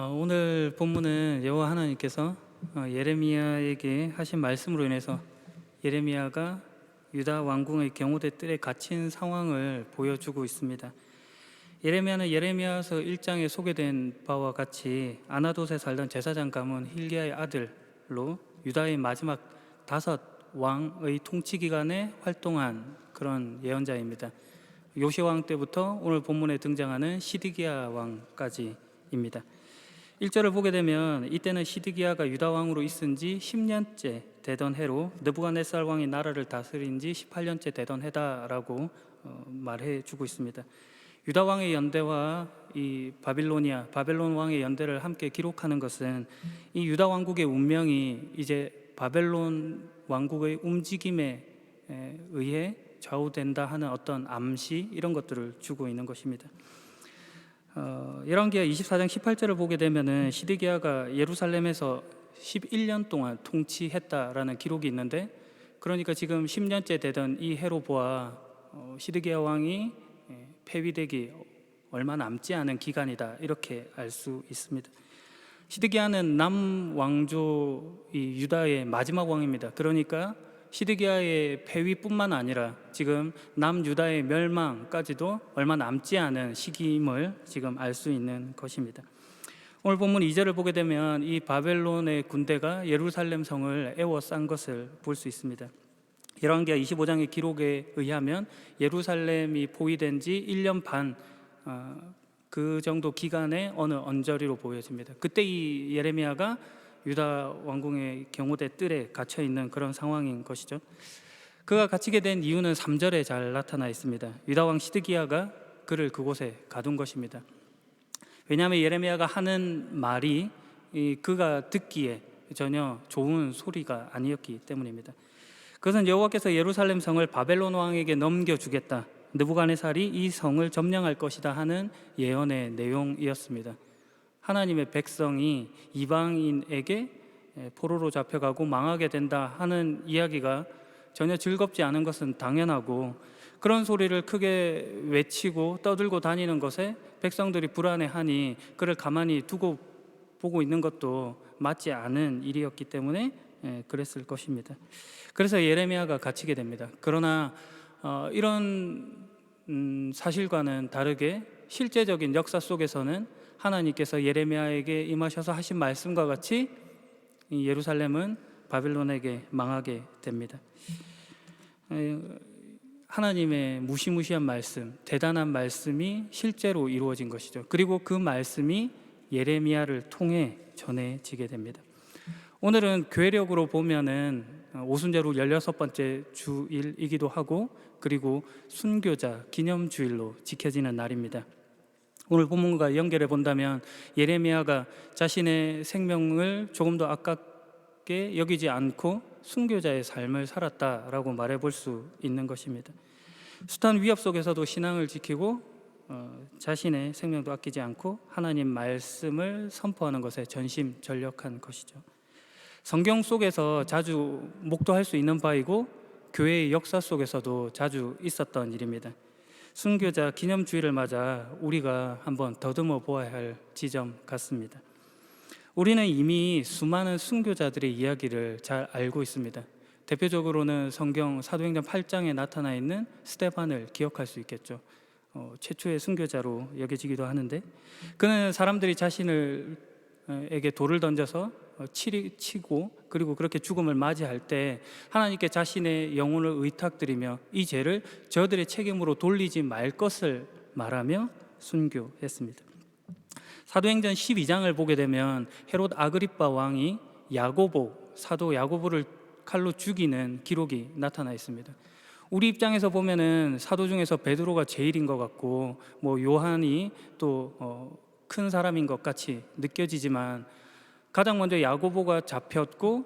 오늘 본문은 여호와 하나님께서 예레미야에게 하신 말씀으로 인해서 예레미야가 유다 왕궁의 경호대 뜰에 갇힌 상황을 보여주고 있습니다. 예레미야는 예레미야서 1장에 소개된 바와 같이 아나돗에 살던 제사장 가문 hil기야의 아들로 유다의 마지막 5 왕의 통치 기간에 활동한 그런 예언자입니다. 요시 왕 때부터 오늘 본문에 등장하는 시드기야 왕까지입니다. 1절을 보게 되면 이때는 시드기야가 유다 왕으로 있은 지 10년째 되던 해로 느부갓네살 왕이 나라를 다스린 지 18년째 되던 해다라고 말해 주고 있습니다. 유다 왕의 연대와 이 바벨론 왕의 연대를 함께 기록하는 것은 이 유다 왕국의 운명이 이제 바벨론 왕국의 움직임에 의해 좌우된다 하는 어떤 암시, 이런 것들을 주고 있는 것입니다. 열왕기하 24장 18절을 보게 되면은 시드기야가 예루살렘에서 11년 동안 통치했다라는 기록이 있는데, 그러니까 지금 10년째 되던 이 해로 보아 시드기야 왕이 폐위되기 얼마 남지 않은 기간이다, 이렇게 알 수 있습니다. 시드기야는 남왕조 유다의 마지막 왕입니다. 그러니까 시드기야의 폐위뿐만 아니라 지금 남유다의 멸망까지도 얼마 남지 않은 시기임을 지금 알 수 있는 것입니다. 오늘 본문 2절을 보게 되면 이 바벨론의 군대가 예루살렘 성을 에워싼 것을 볼 수 있습니다. 열왕기하 25장의 기록에 의하면 예루살렘이 포위된 지 1년 반 그 정도 기간의 어느 언저리로 보여집니다. 그때 이 예레미야가 유다 왕궁의 경호대 뜰에 갇혀 있는 그런 상황인 것이죠. 그가 갇히게 된 이유는 3절에 잘 나타나 있습니다. 유다 왕 시드기야가 그를 그곳에 가둔 것입니다. 왜냐하면 예레미야가 하는 말이 그가 듣기에 전혀 좋은 소리가 아니었기 때문입니다. 그것은 여호와께서 예루살렘 성을 바벨론 왕에게 넘겨주겠다, 느부갓네살이 이 성을 점령할 것이다 하는 예언의 내용이었습니다. 하나님의 백성이 이방인에게 포로로 잡혀가고 망하게 된다 하는 이야기가 전혀 즐겁지 않은 것은 당연하고, 그런 소리를 크게 외치고 떠들고 다니는 것에 백성들이 불안해하니 그를 가만히 두고 보고 있는 것도 맞지 않은 일이었기 때문에 그랬을 것입니다. 그래서 예레미야가 갇히게 됩니다. 그러나 이런 사실과는 다르게 실제적인 역사 속에서는 하나님께서 예레미야에게 임하셔서 하신 말씀과 같이 예루살렘은 바벨론에게 망하게 됩니다. 하나님의 무시무시한 말씀, 대단한 말씀이 실제로 이루어진 것이죠. 그리고 그 말씀이 예레미야를 통해 전해지게 됩니다. 오늘은 교회력으로 보면은 오순절후 16번째 주일이기도 하고, 그리고 순교자 기념주일로 지켜지는 날입니다. 오늘 본문과 연결해 본다면 예레미야가 자신의 생명을 조금 더 아깝게 여기지 않고 순교자의 삶을 살았다라고 말해 볼 수 있는 것입니다. 숱한 위협 속에서도 신앙을 지키고 자신의 생명도 아끼지 않고 하나님 말씀을 선포하는 것에 전심전력한 것이죠. 성경 속에서 자주 목도할 수 있는 바이고 교회의 역사 속에서도 자주 있었던 일입니다. 순교자 기념주일을 맞아 우리가 한번 더듬어 보아야 할 지점 같습니다. 우리는 이미 수많은 순교자들의 이야기를 잘 알고 있습니다. 대표적으로는 성경 사도행전 8장에 나타나 있는 스데반을 기억할 수 있겠죠. 최초의 순교자로 여겨지기도 하는데, 그는 사람들이 자신에게 돌을 던져서 치고 그리고 그렇게 죽음을 맞이할 때 하나님께 자신의 영혼을 의탁드리며 이 죄를 저들의 책임으로 돌리지 말 것을 말하며 순교했습니다. 사도행전 12장을 보게 되면 헤롯 아그리빠 왕이 사도 야고보를 칼로 죽이는 기록이 나타나 있습니다. 우리 입장에서 보면은 사도 중에서 베드로가 제일인 것 같고 요한이 또 큰 사람인 것 같이 느껴지지만, 가장 먼저 야고보가 잡혔고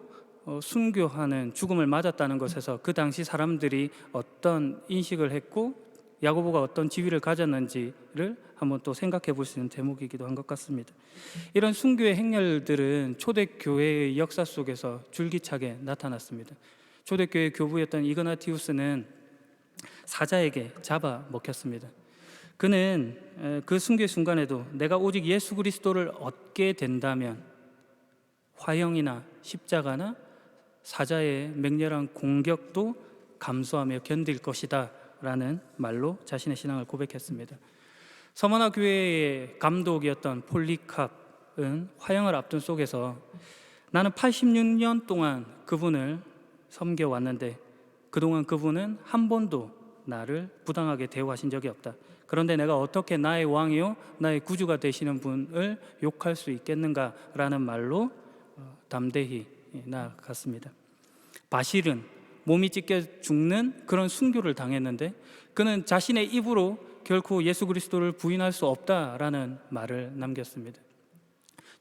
순교하는 죽음을 맞았다는 것에서 그 당시 사람들이 어떤 인식을 했고 야고보가 어떤 지위를 가졌는지를 한번 또 생각해 볼 수 있는 대목이기도 한 것 같습니다. 이런 순교의 행렬들은 초대교회의 역사 속에서 줄기차게 나타났습니다. 초대교회 교부였던 이그나티우스는 사자에게 잡아먹혔습니다. 그는 그 순교의 순간에도 내가 오직 예수 그리스도를 얻게 된다면 화형이나 십자가나 사자의 맹렬한 공격도 감수하며 견딜 것이다 라는 말로 자신의 신앙을 고백했습니다. 서머나 교회의 감독이었던 폴리캅은 화형을 앞둔 속에서 나는 86년 동안 그분을 섬겨왔는데 그동안 그분은 한 번도 나를 부당하게 대우하신 적이 없다. 그런데 내가 어떻게 나의 왕이요 나의 구주가 되시는 분을 욕할 수 있겠는가라는 말로 담대히 나아갔습니다. 바실은 몸이 찢겨 죽는 그런 순교를 당했는데 그는 자신의 입으로 결코 예수 그리스도를 부인할 수 없다라는 말을 남겼습니다.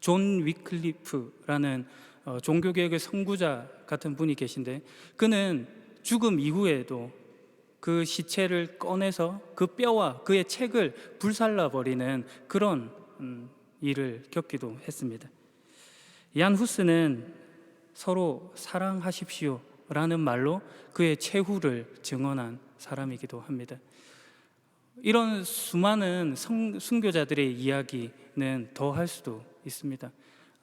존 위클리프라는 종교개혁의 선구자 같은 분이 계신데 그는 죽음 이후에도 그 시체를 꺼내서 그 뼈와 그의 책을 불살라버리는 그런 일을 겪기도 했습니다. 얀 후스는 서로 사랑하십시오 라는 말로 그의 최후를 증언한 사람이기도 합니다. 이런 수많은 순교자들의 이야기는 더 할 수도 있습니다.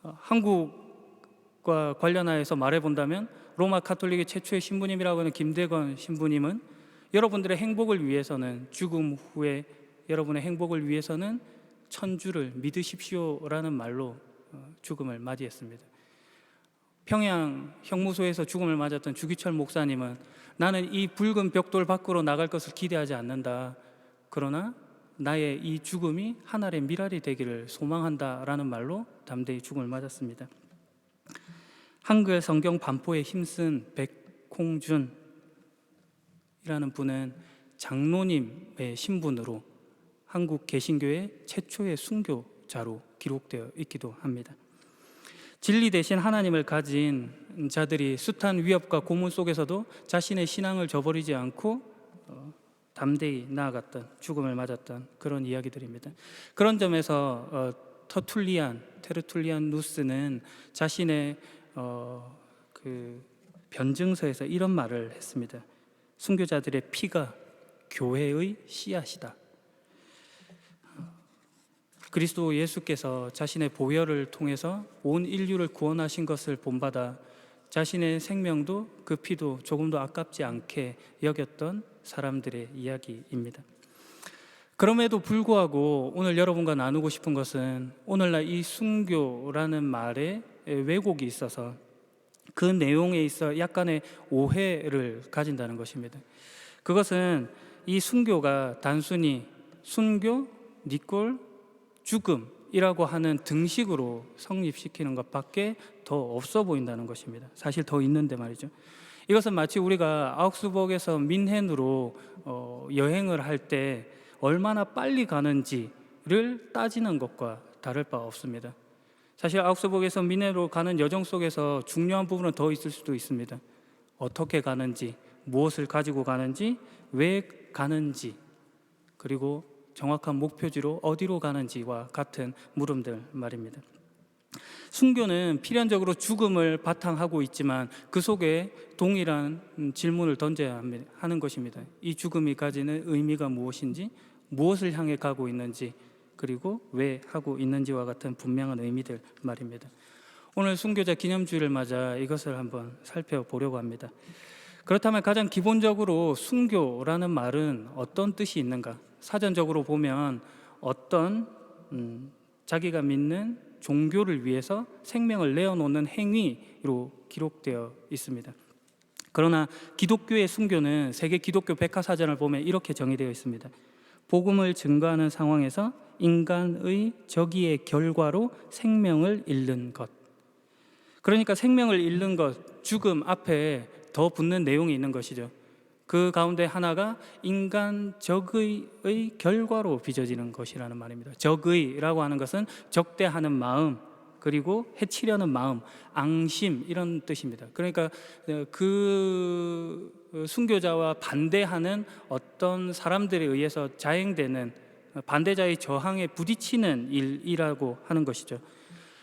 한국과 관련하여서 말해본다면 로마 가톨릭의 최초의 신부님이라고 하는 김대건 신부님은 여러분들의 행복을 위해서는 죽음 후에 여러분의 행복을 위해서는 천주를 믿으십시오라는 말로 죽음을 맞이했습니다. 평양 형무소에서 죽음을 맞았던 주기철 목사님은 나는 이 붉은 벽돌 밖으로 나갈 것을 기대하지 않는다. 그러나 나의 이 죽음이 하늘의 미랄이 되기를 소망한다라는 말로 담대히 죽음을 맞았습니다. 한글 성경 반포에 힘쓴 백홍준이라는 분은 장로님의 신분으로 한국 개신교의 최초의 순교자로 기록되어 있기도 합니다. 진리 대신 하나님을 가진 자들이 숱한 위협과 고문 속에서도 자신의 신앙을 저버리지 않고 담대히 나아갔던, 죽음을 맞았던 그런 이야기들입니다. 그런 점에서 테르툴리안 누스는 자신의 그 변증서에서 이런 말을 했습니다. 순교자들의 피가 교회의 씨앗이다. 그리스도 예수께서 자신의 보혈을 통해서 온 인류를 구원하신 것을 본받아 자신의 생명도 그 피도 조금도 아깝지 않게 여겼던 사람들의 이야기입니다. 그럼에도 불구하고 오늘 여러분과 나누고 싶은 것은 오늘날 이 순교라는 말에 왜곡이 있어서 그 내용에 있어 약간의 오해를 가진다는 것입니다. 그것은 이 순교가 단순히 순교, 니꼴, 죽음이라고 하는 등식으로 성립시키는 것밖에 더 없어 보인다는 것입니다. 사실 더 있는데 말이죠. 이것은 마치 우리가 아우크스부르크에서 민헨으로 여행을 할 때 얼마나 빨리 가는지를 따지는 것과 다를 바 없습니다. 사실 아우크스부르크에서 민헨으로 가는 여정 속에서 중요한 부분은 더 있을 수도 있습니다. 어떻게 가는지, 무엇을 가지고 가는지, 왜 가는지, 그리고 정확한 목표지로 어디로 가는지와 같은 물음들 말입니다. 순교는 필연적으로 죽음을 바탕하고 있지만 그 속에 동일한 질문을 던져야 하는 것입니다. 이 죽음이 가지는 의미가 무엇인지, 무엇을 향해 가고 있는지, 그리고 왜 하고 있는지와 같은 분명한 의미들 말입니다. 오늘 순교자 기념주일을 맞아 이것을 한번 살펴보려고 합니다. 그렇다면 가장 기본적으로 순교라는 말은 어떤 뜻이 있는가? 사전적으로 보면 어떤 자기가 믿는 종교를 위해서 생명을 내어놓는 행위로 기록되어 있습니다. 그러나 기독교의 순교는 세계 기독교 백과사전을 보면 이렇게 정의되어 있습니다. 복음을 증거하는 상황에서 인간의 적의의 결과로 생명을 잃는 것. 그러니까 생명을 잃는 것, 죽음 앞에 더 붙는 내용이 있는 것이죠. 그 가운데 하나가 인간 적의의 결과로 빚어지는 것이라는 말입니다. 적의라고 하는 것은 적대하는 마음, 그리고 해치려는 마음, 앙심 이런 뜻입니다. 그러니까 그 순교자와 반대하는 어떤 사람들에 의해서 자행되는 반대자의 저항에 부딪히는 일이라고 하는 것이죠.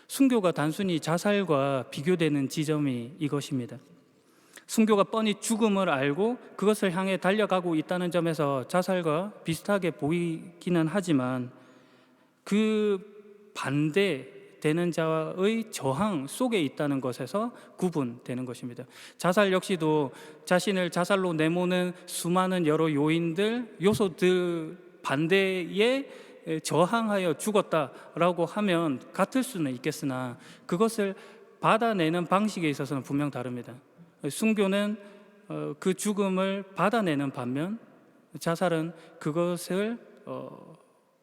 순교가 단순히 자살과 비교되는 지점이 이것입니다. 순교가 뻔히 죽음을 알고 그것을 향해 달려가고 있다는 점에서 자살과 비슷하게 보이기는 하지만 그 반대되는 자의 저항 속에 있다는 것에서 구분되는 것입니다. 자살 역시도 자신을 자살로 내모는 수많은 여러 요소들 반대에 저항하여 죽었다라고 하면 같을 수는 있겠으나 그것을 받아내는 방식에 있어서는 분명 다릅니다. 순교는 그 죽음을 받아내는 반면 자살은 그것을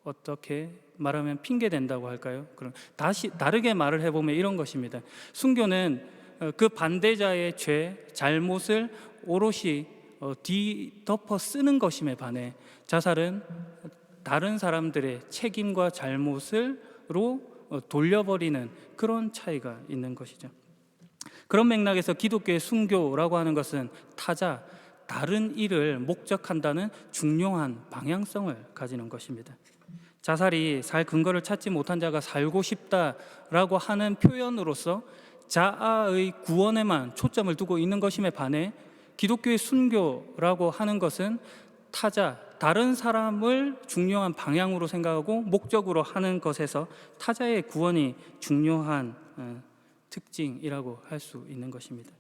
어떻게 말하면 핑계댄다고 할까요? 그럼 다시 다르게 말을 해보면 이런 것입니다. 순교는 그 반대자의 죄, 잘못을 오롯이 뒤덮어 쓰는 것임에 반해 자살은 다른 사람들의 책임과 잘못으로 돌려버리는 그런 차이가 있는 것이죠. 그런 맥락에서 기독교의 순교라고 하는 것은 타자, 다른 일을 목적한다는 중요한 방향성을 가지는 것입니다. 자살이 살 근거를 찾지 못한 자가 살고 싶다라고 하는 표현으로서 자아의 구원에만 초점을 두고 있는 것임에 반해 기독교의 순교라고 하는 것은 타자, 다른 사람을 중요한 방향으로 생각하고 목적으로 하는 것에서 타자의 구원이 중요한 특징이라고 할 수 있는 것입니다.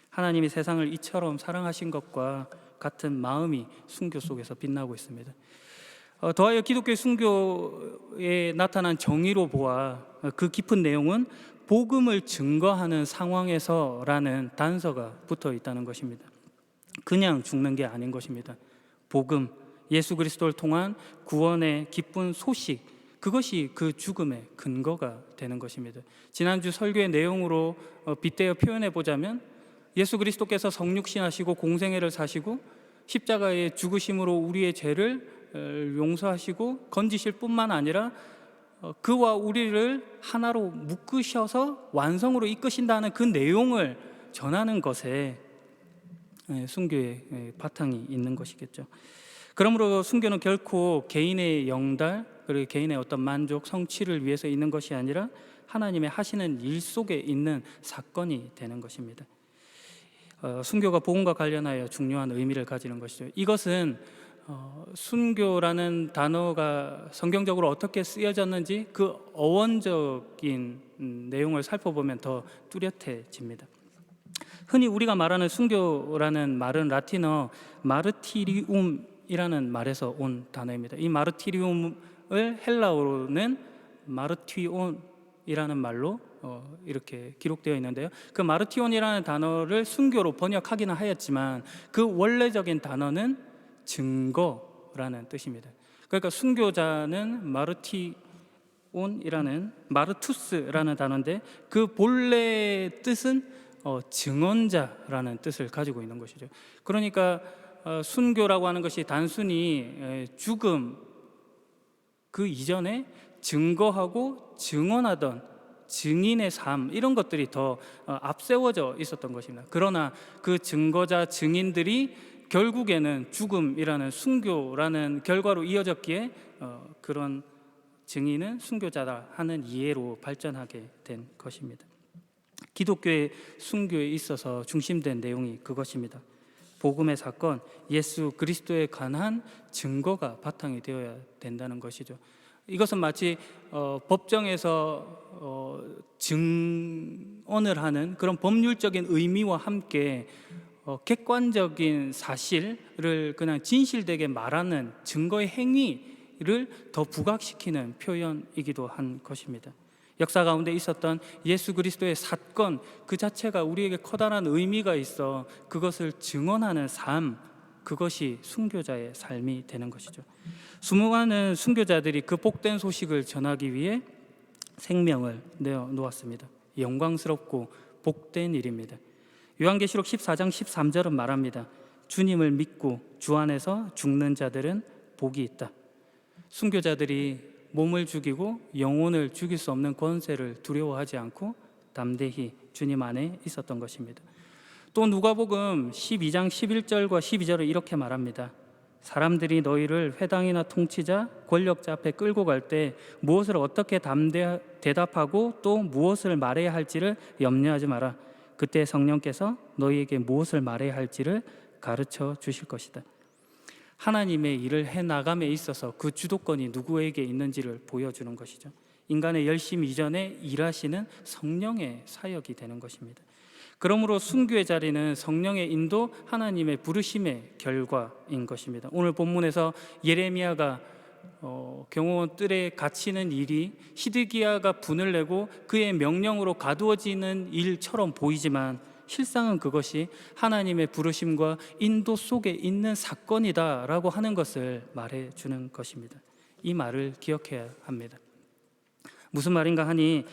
하나님이 세상을 이처럼 사랑하신 것과 같은 마음이 순교 속에서 빛나고 있습니다. 더하여 기독교의 순교에 나타난 정의로 보아 그 깊은 내용은 복음을 증거하는 상황에서라는 단서가 붙어 있다는 것입니다. 그냥 죽는 게 아닌 것입니다. 복음, 예수 그리스도를 통한 구원의 기쁜 소식, 그것이 그 죽음의 근거가 되는 것입니다. 지난주 설교의 내용으로 빗대어 표현해 보자면 예수 그리스도께서 성육신하시고 공생애를 사시고 십자가의 죽으심으로 우리의 죄를 용서하시고 건지실 뿐만 아니라 그와 우리를 하나로 묶으셔서 완성으로 이끄신다는 그 내용을 전하는 것에 순교의 바탕이 있는 것이겠죠. 그러므로 순교는 결코 개인의 영달 그리고 개인의 어떤 만족, 성취를 위해서 있는 것이 아니라 하나님의 하시는 일 속에 있는 사건이 되는 것입니다. 순교가 복음과 관련하여 중요한 의미를 가지는 것이죠. 이것은 순교라는 단어가 성경적으로 어떻게 쓰여졌는지 그 어원적인 내용을 살펴보면 더 뚜렷해집니다. 흔히 우리가 말하는 순교라는 말은 라틴어 마르티리움이라는 말에서 온 단어입니다. 이 마르티리움을 헬라어로는 마르티온이라는 말로 이렇게 기록되어 있는데요. 그 마르티온이라는 단어를 순교로 번역하기는 하였지만 그 원래적인 단어는 증거라는 뜻입니다. 그러니까 순교자는 마르티온이라는 마르투스라는 단어인데 그 본래 뜻은 증언자라는 뜻을 가지고 있는 것이죠. 그러니까 순교라고 하는 것이 단순히 죽음 그 이전에 증거하고 증언하던 증인의 삶 이런 것들이 더 앞세워져 있었던 것입니다. 그러나 그 증거자 증인들이 결국에는 죽음이라는 순교라는 결과로 이어졌기에 그런 증인은 순교자다 하는 이해로 발전하게 된 것입니다. 기독교의 순교에 있어서 중심된 내용이 그것입니다. 복음의 사건, 예수 그리스도에 관한 증거가 바탕이 되어야 된다는 것이죠. 이것은 마치 법정에서 증언을 하는 그런 법률적인 의미와 함께 객관적인 사실을 그냥 진실되게 말하는 증거의 행위를 더 부각시키는 표현이기도 한 것입니다. 역사 가운데 있었던 예수 그리스도의 사건 그 자체가 우리에게 커다란 의미가 있어 그것을 증언하는 삶, 그것이 순교자의 삶이 되는 것이죠. 수많은 순교자들이 그 복된 소식을 전하기 위해 생명을 내어 놓았습니다. 영광스럽고 복된 일입니다. 요한계시록 14장 13절은 말합니다. 주님을 믿고 주 안에서 죽는 자들은 복이 있다. 순교자들이 몸을 죽이고 영혼을 죽일 수 없는 권세를 두려워하지 않고 담대히 주님 안에 있었던 것입니다. 또 누가복음 12장 11절과 12절을 이렇게 말합니다. 사람들이 너희를 회당이나 통치자, 권력자 앞에 끌고 갈 때 무엇을 어떻게 대답하고 또 무엇을 말해야 할지를 염려하지 마라. 그때 성령께서 너희에게 무엇을 말해야 할지를 가르쳐 주실 것이다. 하나님의 일을 해나감에 있어서 그 주도권이 누구에게 있는지를 보여주는 것이죠. 인간의 열심 이전에 일하시는 성령의 사역이 되는 것입니다. 그러므로 순교의 자리는 성령의 인도, 하나님의 부르심의 결과인 것입니다. 오늘 본문에서 예레미야가 경호원 뜰에 갇히는 일이 시드기야가 분을 내고 그의 명령으로 가두어지는 일처럼 보이지만 실상은 그것이 하나님의 부르심과 인도 속에 있는 사건이다라고 하는 것을 말해주는 것입니다. 이 말을 기억해야 합니다. 무슨 말인가 하니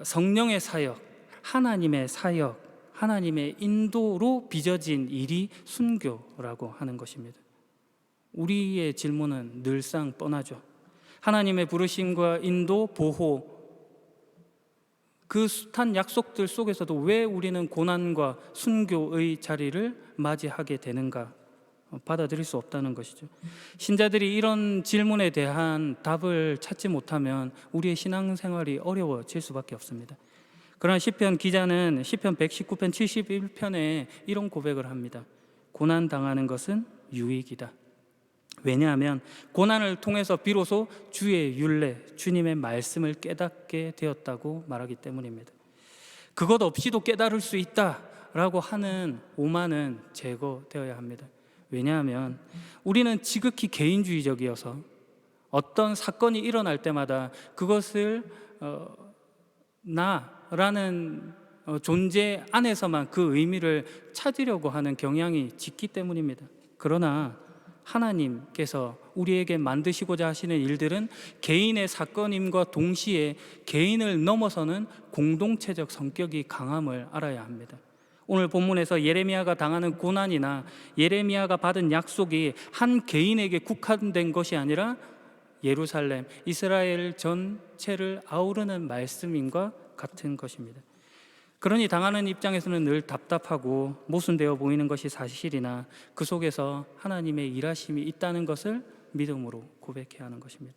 성령의 사역, 하나님의 사역, 하나님의 인도로 빚어진 일이 순교라고 하는 것입니다. 우리의 질문은 늘상 뻔하죠. 하나님의 부르심과 인도, 보호, 그 숱한 약속들 속에서도 왜 우리는 고난과 순교의 자리를 맞이하게 되는가? 받아들일 수 없다는 것이죠. 신자들이 이런 질문에 대한 답을 찾지 못하면 우리의 신앙생활이 어려워질 수밖에 없습니다. 그러나 시편 기자는 시편 119편 71편에 이런 고백을 합니다. 고난 당하는 것은 유익이다. 왜냐하면 고난을 통해서 비로소 주의 율례, 주님의 말씀을 깨닫게 되었다고 말하기 때문입니다. 그것 없이도 깨달을 수 있다라고 하는 오만은 제거되어야 합니다. 왜냐하면 우리는 지극히 개인주의적이어서 어떤 사건이 일어날 때마다 그것을 나라는 존재 안에서만 그 의미를 찾으려고 하는 경향이 짙기 때문입니다. 그러나 하나님께서 우리에게 만드시고자 하시는 일들은 개인의 사건임과 동시에 개인을 넘어서는 공동체적 성격이 강함을 알아야 합니다. 오늘 본문에서 예레미야가 당하는 고난이나 예레미야가 받은 약속이 한 개인에게 국한된 것이 아니라 예루살렘, 이스라엘 전체를 아우르는 말씀인과 같은 것입니다. 그러니 당하는 입장에서는 늘 답답하고 모순되어 보이는 것이 사실이나 그 속에서 하나님의 일하심이 있다는 것을 믿음으로 고백해야 하는 것입니다.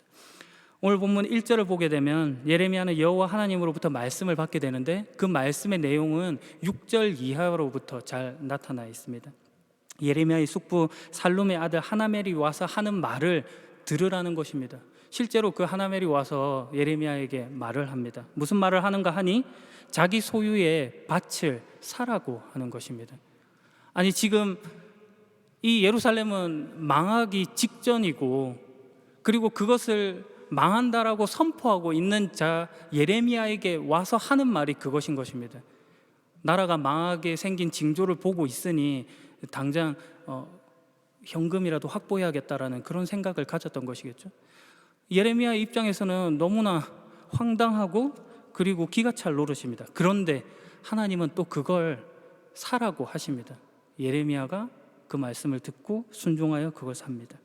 오늘 본문 1절을 보게 되면 예레미야는 여호와 하나님으로부터 말씀을 받게 되는데 그 말씀의 내용은 6절 이하로부터 잘 나타나 있습니다. 예레미야의 숙부 살룸의 아들 하나멜이 와서 하는 말을 들으라는 것입니다. 실제로 그 하나멜이 와서 예레미야에게 말을 합니다. 무슨 말을 하는가 하니 자기 소유의 밭을 사라고 하는 것입니다. 아니 지금 이 예루살렘은 망하기 직전이고 그리고 그것을 망한다라고 선포하고 있는 자 예레미야에게 와서 하는 말이 그것인 것입니다. 나라가 망하게 생긴 징조를 보고 있으니 당장 현금이라도 확보해야겠다라는 그런 생각을 가졌던 것이겠죠. 예레미야 입장에서는 너무나 황당하고 그리고 기가 찰 노릇입니다. 그런데 하나님은 또 그걸 사라고 하십니다. 예레미야가 그 말씀을 듣고 순종하여 그걸 삽니다.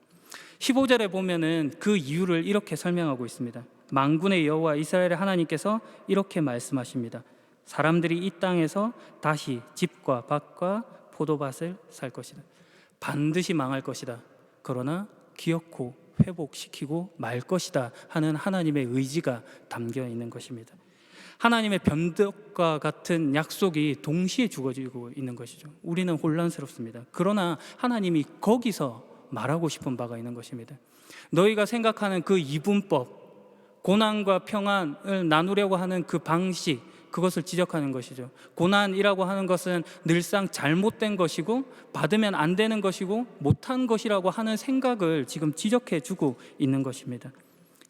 15절에 보면은 그 이유를 이렇게 설명하고 있습니다. 만군의 여호와 이스라엘의 하나님께서 이렇게 말씀하십니다. 사람들이 이 땅에서 다시 집과 밭과 포도밭을 살 것이다. 반드시 망할 것이다. 그러나 기어코 회복시키고 말 것이다 하는 하나님의 의지가 담겨 있는 것입니다. 하나님의 변덕과 같은 약속이 동시에 주어지고 있는 것이죠. 우리는 혼란스럽습니다. 그러나 하나님이 거기서 말하고 싶은 바가 있는 것입니다. 너희가 생각하는 그 이분법, 고난과 평안을 나누려고 하는 그 방식, 그것을 지적하는 것이죠. 고난이라고 하는 것은 늘상 잘못된 것이고 받으면 안 되는 것이고 못한 것이라고 하는 생각을 지금 지적해 주고 있는 것입니다.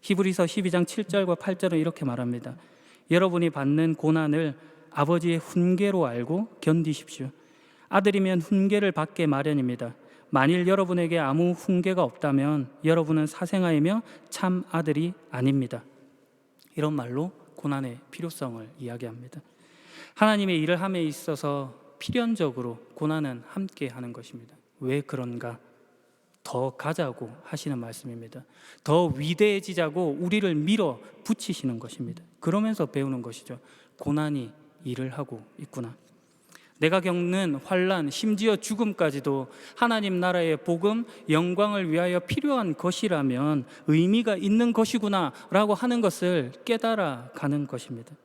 히브리서 12장 7절과 8절은 이렇게 말합니다. 여러분이 받는 고난을 아버지의 훈계로 알고 견디십시오. 아들이면 훈계를 받게 마련입니다. 만일 여러분에게 아무 훈계가 없다면 여러분은 사생아이며 참 아들이 아닙니다. 이런 말로 고난의 필요성을 이야기합니다. 하나님의 일을 함에 있어서 필연적으로 고난은 함께 하는 것입니다. 왜 그런가? 더 가자고 하시는 말씀입니다. 더 위대해지자고 우리를 밀어 붙이시는 것입니다. 그러면서 배우는 것이죠. 고난이 일을 하고 있구나. 내가 겪는 환난, 심지어 죽음까지도 하나님 나라의 복음, 영광을 위하여 필요한 것이라면 의미가 있는 것이구나 라고 하는 것을 깨달아 가는 것입니다.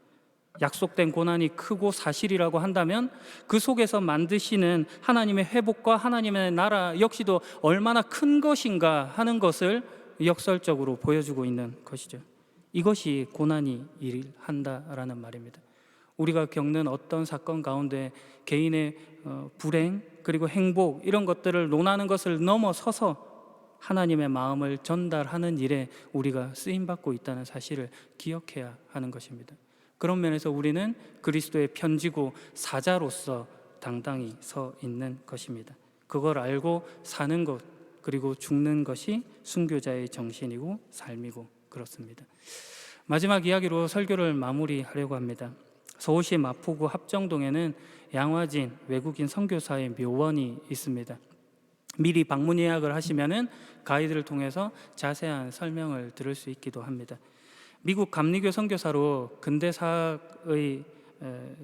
약속된 고난이 크고 사실이라고 한다면 그 속에서 만드시는 하나님의 회복과 하나님의 나라 역시도 얼마나 큰 것인가 하는 것을 역설적으로 보여주고 있는 것이죠. 이것이 고난이 일한다라는 말입니다. 우리가 겪는 어떤 사건 가운데 개인의 불행 그리고 행복 이런 것들을 논하는 것을 넘어서서 하나님의 마음을 전달하는 일에 우리가 쓰임받고 있다는 사실을 기억해야 하는 것입니다. 그런 면에서 우리는 그리스도의 편지고 사자로서 당당히 서 있는 것입니다. 그걸 알고 사는 것 그리고 죽는 것이 순교자의 정신이고 삶이고 그렇습니다. 마지막 이야기로 설교를 마무리하려고 합니다. 서울시 마포구 합정동에는 양화진 외국인 선교사의 묘원이 있습니다. 미리 방문 예약을 하시면은 가이드를 통해서 자세한 설명을 들을 수 있기도 합니다. 미국 감리교 선교사로 근대사의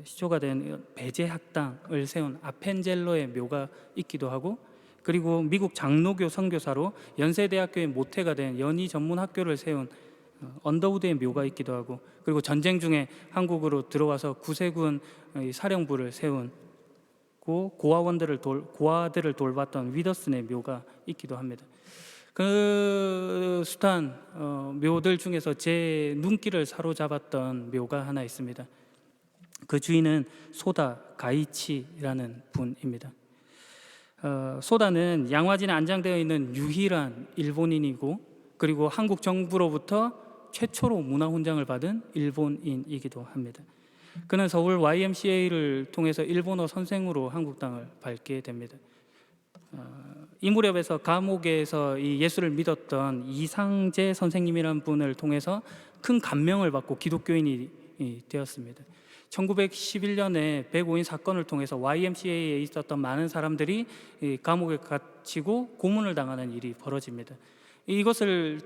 시초가 된 배제 학당을 세운 아펜젤러의 묘가 있기도 하고, 그리고 미국 장로교 선교사로 연세대학교의 모태가 된 연희 전문 학교를 세운 언더우드의 묘가 있기도 하고, 그리고 전쟁 중에 한국으로 들어와서 구세군 사령부를 세운 고아들을 돌봤던 위더슨의 묘가 있기도 합니다. 그 숱한 묘들 중에서 제 눈길을 사로잡았던 묘가 하나 있습니다. 그 주인은 소다 가이치라는 분입니다. 소다는 양화진에 안장되어 있는 유일한 일본인이고, 그리고 한국 정부로부터 최초로 문화훈장을 받은 일본인이기도 합니다. 그는 서울 YMCA를 통해서 일본어 선생으로 한국 땅을 밟게 됩니다. 이 무렵에서 감옥에서 이 예수를 믿었던 이상재 선생님이라는 분을 통해서 큰 감명을 받고 기독교인이 되었습니다. 1911년에 105인 사건을 통해서 YMCA에 있었던 많은 사람들이 감옥에 갇히고 고문을 당하는 일이 벌어집니다. 이것을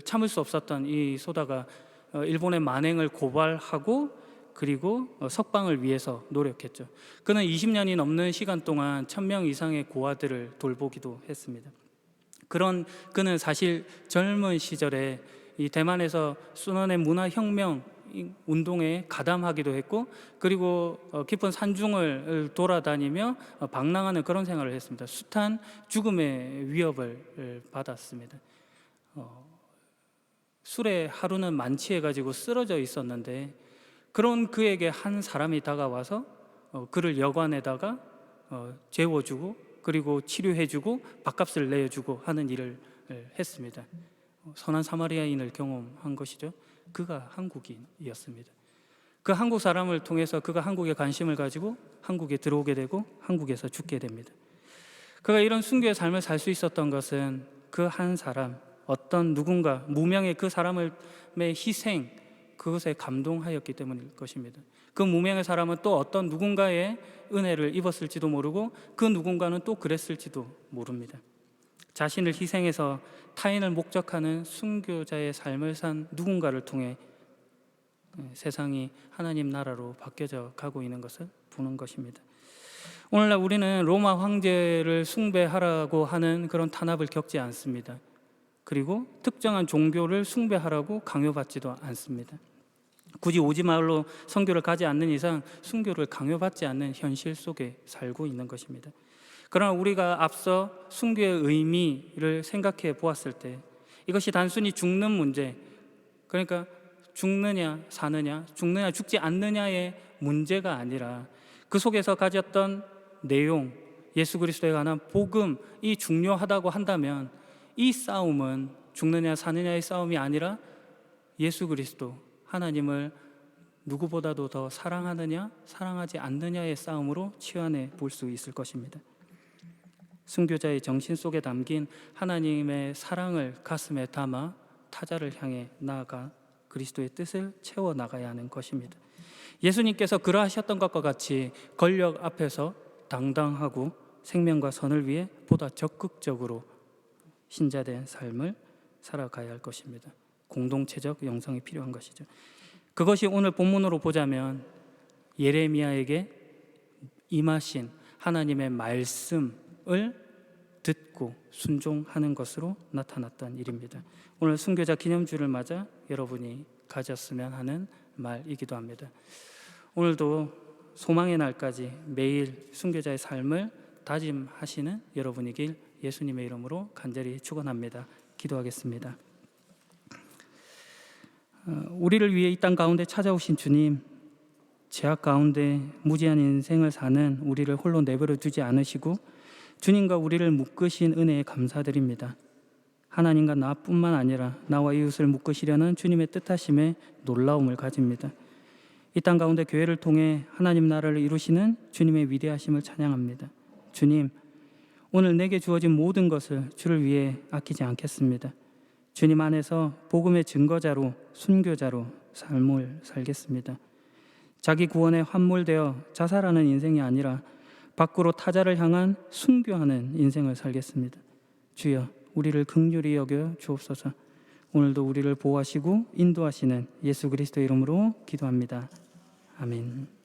참을 수 없었던 이 소다가 일본의 만행을 고발하고 그리고 석방을 위해서 노력했죠. 그는 20년이 넘는 시간 동안 1000명 이상의 고아들을 돌보기도 했습니다. 그는 사실 젊은 시절에 이 대만에서 순원의 문화혁명 운동에 가담하기도 했고, 그리고 깊은 산중을 돌아다니며 방랑하는 그런 생활을 했습니다. 숱한 죽음의 위협을 받았습니다. 술에 하루는 만취해가지고 쓰러져 있었는데, 그런 그에게 한 사람이 다가와서 그를 여관에다가 재워주고 그리고 치료해주고 밥값을 내주고 하는 일을 했습니다. 선한 사마리아인을 경험한 것이죠. 그가 한국인이었습니다. 그 한국 사람을 통해서 그가 한국에 관심을 가지고 한국에 들어오게 되고 한국에서 죽게 됩니다. 그가 이런 순교의 삶을 살 수 있었던 것은 그 한 사람, 어떤 누군가 무명의 그 사람의 희생, 그것에 감동하였기 때문일 것입니다. 그 무명의 사람은 또 어떤 누군가의 은혜를 입었을지도 모르고 그 누군가는 또 그랬을지도 모릅니다. 자신을 희생해서 타인을 목적하는 순교자의 삶을 산 누군가를 통해 세상이 하나님 나라로 바뀌어져 가고 있는 것을 보는 것입니다. 오늘날 우리는 로마 황제를 숭배하라고 하는 그런 탄압을 겪지 않습니다. 그리고 특정한 종교를 숭배하라고 강요받지도 않습니다. 굳이 오지 말로 선교를 가지 않는 이상 순교를 강요받지 않는 현실 속에 살고 있는 것입니다. 그러나 우리가 앞서 순교의 의미를 생각해 보았을 때 이것이 단순히 죽는 문제, 그러니까 죽느냐 사느냐, 죽느냐 죽지 않느냐의 문제가 아니라 그 속에서 가졌던 내용, 예수 그리스도에 관한 복음이 중요하다고 한다면 이 싸움은 죽느냐 사느냐의 싸움이 아니라 예수 그리스도 하나님을 누구보다도 더 사랑하느냐 사랑하지 않느냐의 싸움으로 치환해 볼 수 있을 것입니다. 순교자의 정신 속에 담긴 하나님의 사랑을 가슴에 담아 타자를 향해 나아가 그리스도의 뜻을 채워 나가야 하는 것입니다. 예수님께서 그러하셨던 것과 같이 권력 앞에서 당당하고 생명과 선을 위해 보다 적극적으로 신자된 삶을 살아가야 할 것입니다. 공동체적 영성이 필요한 것이죠. 그것이 오늘 본문으로 보자면 예레미야에게 임하신 하나님의 말씀을 듣고 순종하는 것으로 나타났던 일입니다. 오늘 순교자 기념주를 맞아 여러분이 가졌으면 하는 말이기도 합니다. 오늘도 소망의 날까지 매일 순교자의 삶을 다짐하시는 여러분이길 예수님의 이름으로 간절히 축원합니다. 기도하겠습니다. 우리를 위해 이 땅 가운데 찾아오신 주님, 죄악 가운데 무지한 인생을 사는 우리를 홀로 내버려 두지 않으시고 주님과 우리를 묶으신 은혜에 감사드립니다. 하나님과 나뿐만 아니라 나와 이웃을 묶으시려는 주님의 뜻하심에 놀라움을 가집니다. 이 땅 가운데 교회를 통해 하나님 나라를 이루시는 주님의 위대하심을 찬양합니다. 주님, 오늘 내게 주어진 모든 것을 주를 위해 아끼지 않겠습니다. 주님 안에서 복음의 증거자로, 순교자로 삶을 살겠습니다. 자기 구원에 환몰되어 자살하는 인생이 아니라 밖으로 타자를 향한 순교하는 인생을 살겠습니다. 주여, 우리를 긍휼히 여겨 주옵소서. 오늘도 우리를 보호하시고 인도하시는 예수 그리스도의 이름으로 기도합니다. 아멘.